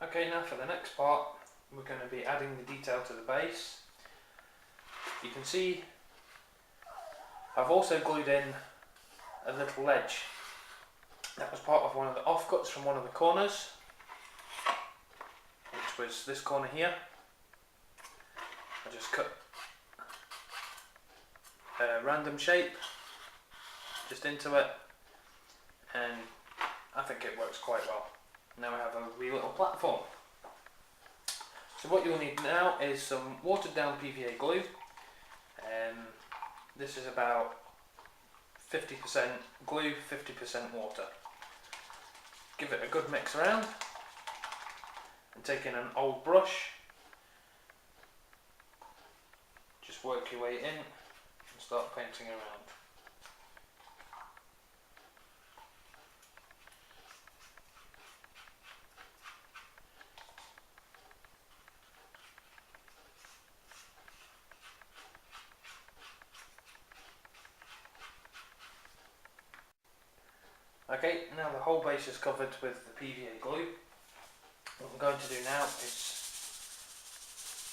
Okay, now for the next part, we're going to be adding the detail to the base. You can see I've also glued in a little ledge. That was part of one of the offcuts from one of the corners, which was this corner here. I just cut a random shape just into it, and I think it works quite well. Now I have a wee little platform. So what you'll need now is some watered down PVA glue. This is about 50% glue, 50% water. Give it a good mix around, and take in an old brush, just work your way in and start painting around. Okay, now the whole base is covered with the PVA glue. What I'm going to do now is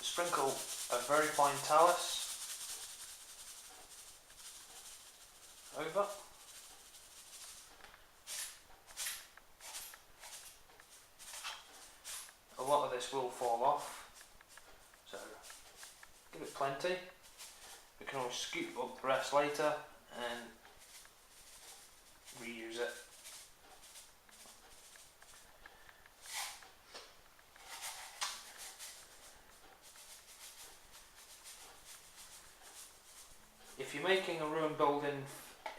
sprinkle a very fine talus over. A lot of this will fall off, so give it plenty. We can always scoop up the rest later and reuse it. If you're making a ruined building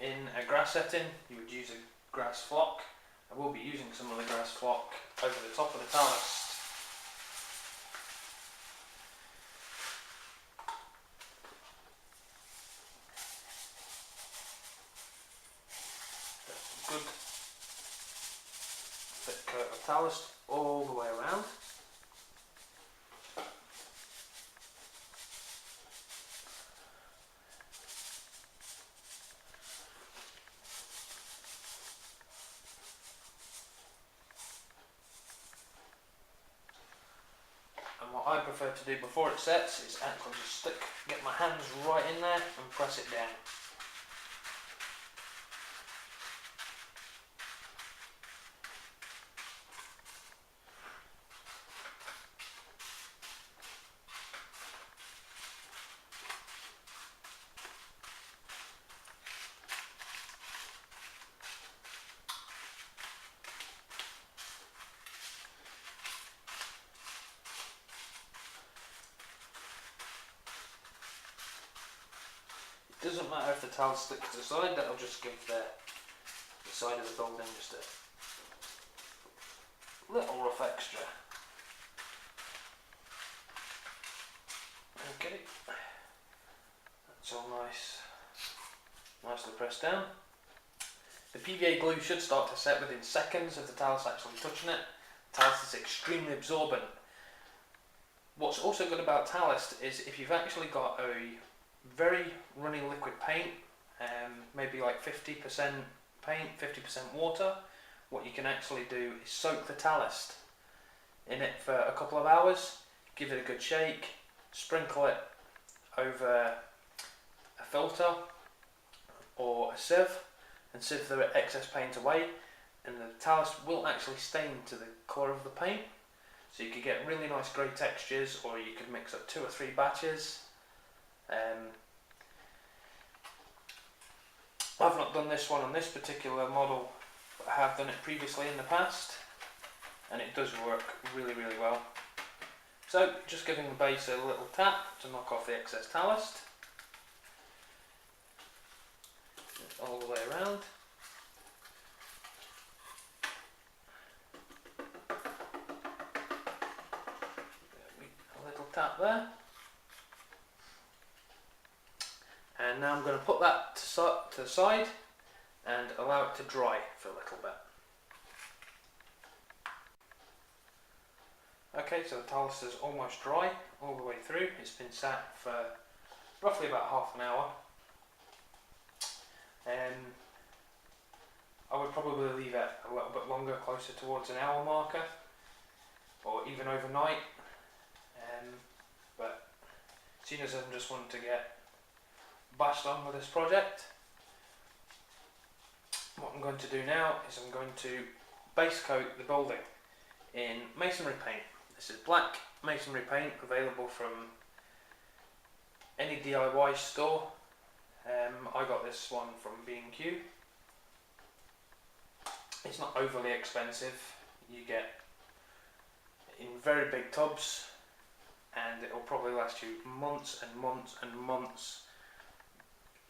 in a grass setting, you would use a grass flock. I will be using some of the grass flock over the top of the talus. Good thick coat of talus all the way around. And what I prefer to do before it sets is actually just get my hands right in there and press it down. It doesn't matter if the talus sticks to the side, that'll just give the side of the building just a little rough extra. Okay, that's all nicely pressed down. The PVA glue should start to set within seconds of the talus actually touching it. Talus is extremely absorbent. What's also good about talus is if you've actually got a very runny liquid paint, maybe like 50% paint, 50% water, what you can actually do is soak the talus in it for a couple of hours, give it a good shake, sprinkle it over a filter or a sieve and sieve the excess paint away, and the talus will actually stain to the colour of the paint. So you could get really nice grey textures, or you could mix up 2 or 3 batches. I've not done this one on this particular model, but I have done it previously in the past, and it does work really well. So just giving the base a little tap to knock off the excess talus, all the way around. A little tap there. And now I'm going to put that to the side and allow it to dry for a little bit. Okay, so the talus is almost dry all the way through. It's been sat for roughly about half an hour. I would probably leave it a little bit longer, closer towards an hour marker. or even overnight. But seeing as I'm just wanting to get bashed on with this project, what I'm going to do now is I'm going to base coat the building in masonry paint. This is black masonry paint, available from any DIY store. I got this one from B&Q. It's not overly expensive. You get in very big tubs, and it will probably last you months and months and months.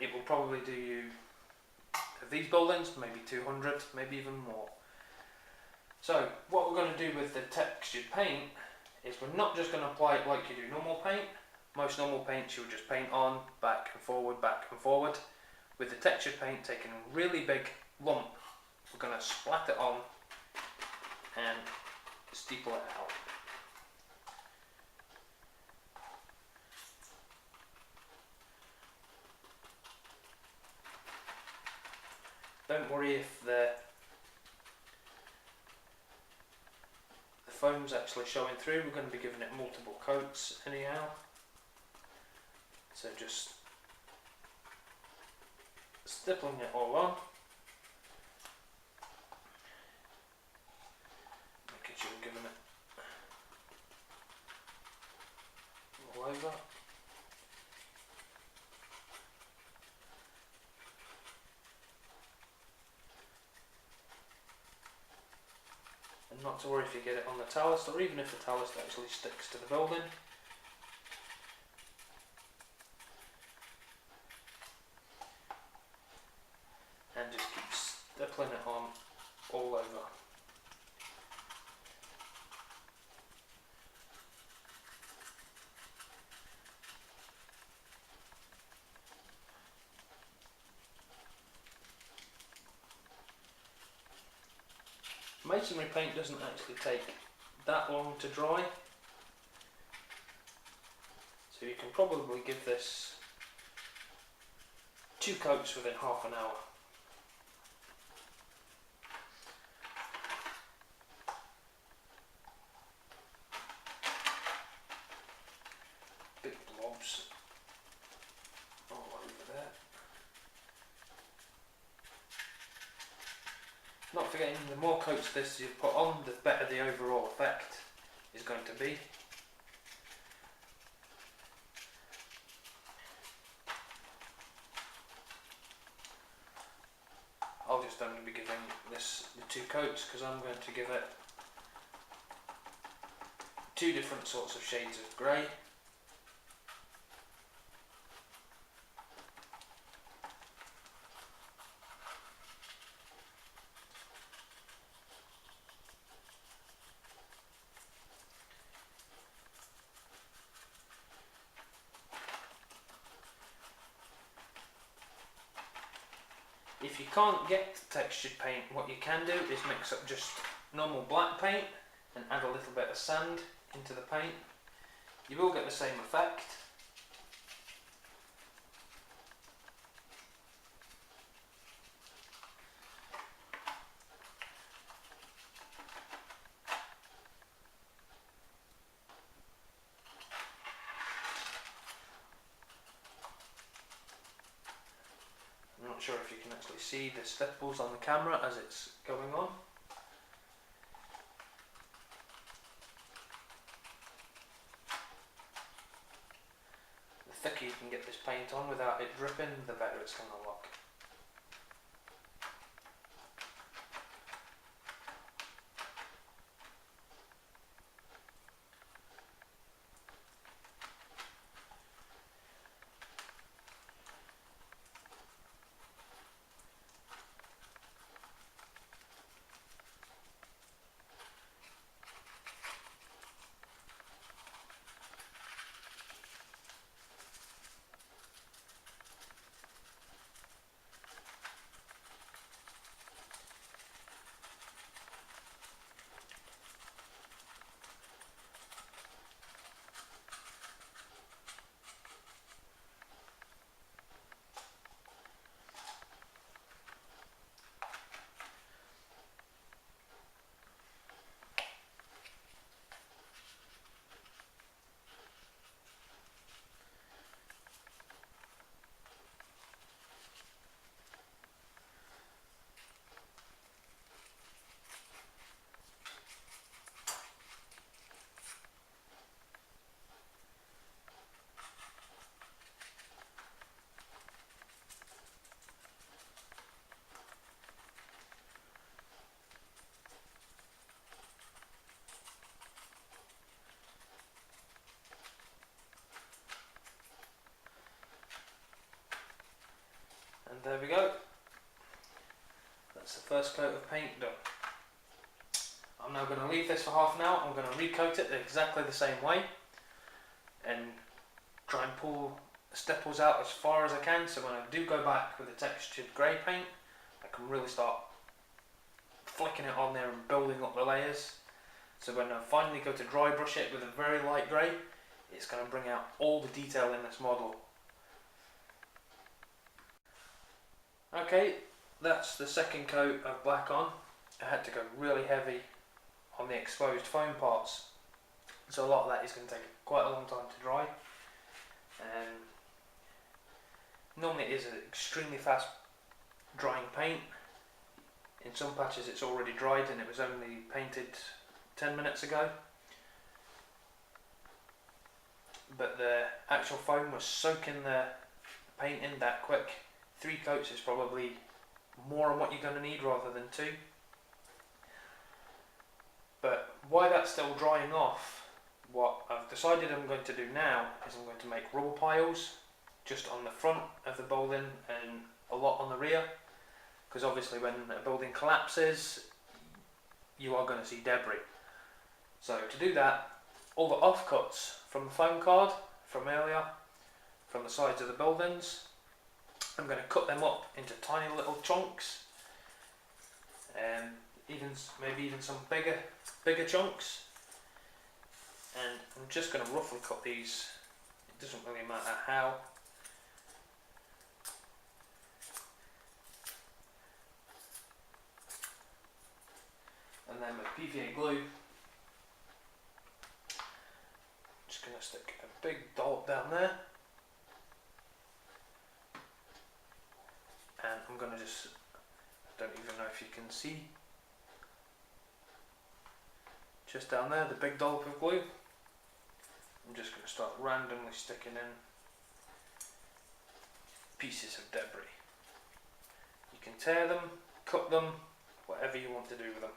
It will probably do you, of these buildings, maybe 200, maybe even more. So what we're going to do with the textured paint is we're not just going to apply it like you do normal paint. Most normal paints you'll just paint on, back and forward, back and forward. With the textured paint, taking a really big lump, we're going to splat it on and steeple it out. Don't worry if the foam's actually showing through. We're going to be giving it multiple coats anyhow. So just stippling it all on. Making sure we're giving it all over. And not to worry if you get it on the talus, or even if the talus actually sticks to the building. And just keep stippling it on all over. Masonry paint doesn't actually take that long to dry, so you can probably give this 2 coats within half an hour. Big blobs all over there. Not forgetting, the more coats of this you put on, the better the overall effect is going to be. I'll just only be giving this the 2 coats because I'm going to give it 2 different sorts of shades of grey. If you can't get textured paint, what you can do is mix up just normal black paint and add a little bit of sand into the paint. You will get the same effect. I'm not sure if you can actually see the stipples on the camera as it's going on. The thicker you can get this paint on without it dripping, the better it's going to look. there we go. That's the first coat of paint done. I'm now going to leave this for half an hour. I'm going to recoat it exactly the same way and try and pull the stipples out as far as I can, so when I do go back with the textured grey paint, I can really start flicking it on there and building up the layers. So when I finally go to dry brush it with a very light grey, it's going to bring out all the detail in this model. Okay, that's the second coat of black on. I had to go really heavy on the exposed foam parts, so a lot of that is going to take quite a long time to dry. Normally it is an extremely fast drying paint. In some patches it's already dried and it was only painted 10 minutes ago, but the actual foam was soaking the paint in that quick. 3 coats is probably more on what you're going to need rather than 2. But while that's still drying off, what I've decided I'm going to do now is I'm going to make rubble piles just on the front of the building and a lot on the rear, because obviously when a building collapses you are going to see debris. So to do that, all the offcuts from the foam card from earlier, from the sides of the buildings, I'm going to cut them up into tiny little chunks, maybe even some bigger chunks, and I'm just going to roughly cut these. It doesn't really matter how. And then with PVA glue, just going to stick a big dollop down there, and I'm going to just, I don't even know if you can see, just down there, the big dollop of glue. I'm just going to start randomly sticking in pieces of debris. You can tear them, cut them, whatever you want to do with them.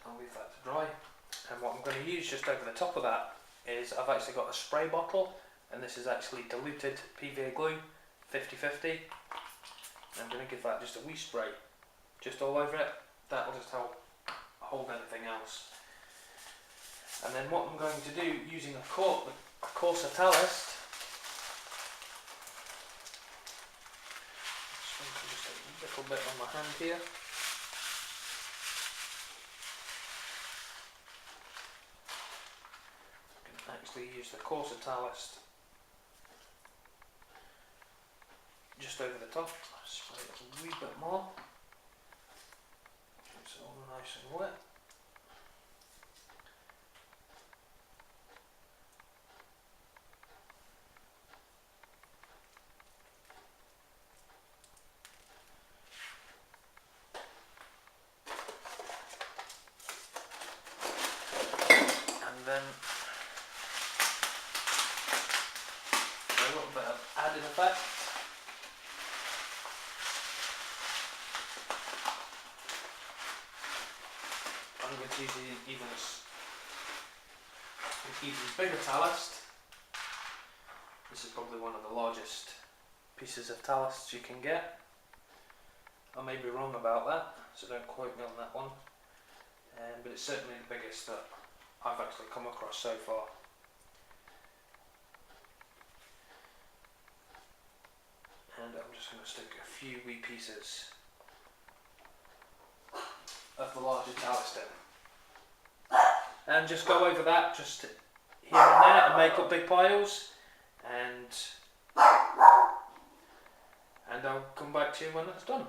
I'll leave that to dry, and what I'm going to use just over the top of that is I've actually got a spray bottle, and this is actually diluted PVA glue 50/50. I'm going to give that just a wee spray just all over it. That will just help hold anything else. And then what I'm going to do, using a coarser talist, just a little bit on my hand here. Actually use the coarser talist just over the top, spray it a wee bit more, it's all nice and wet. And then a little bit of added effect. I'm going to use even bigger talist. This is probably one of the largest pieces of talist you can get. I may be wrong about that, so don't quote me on that one. But it's certainly the biggest that I've actually come across so far. And I'm just going to stick a few wee pieces of the larger talist in. And just go over that just here and there and make up big piles. And I'll come back to you when that's done.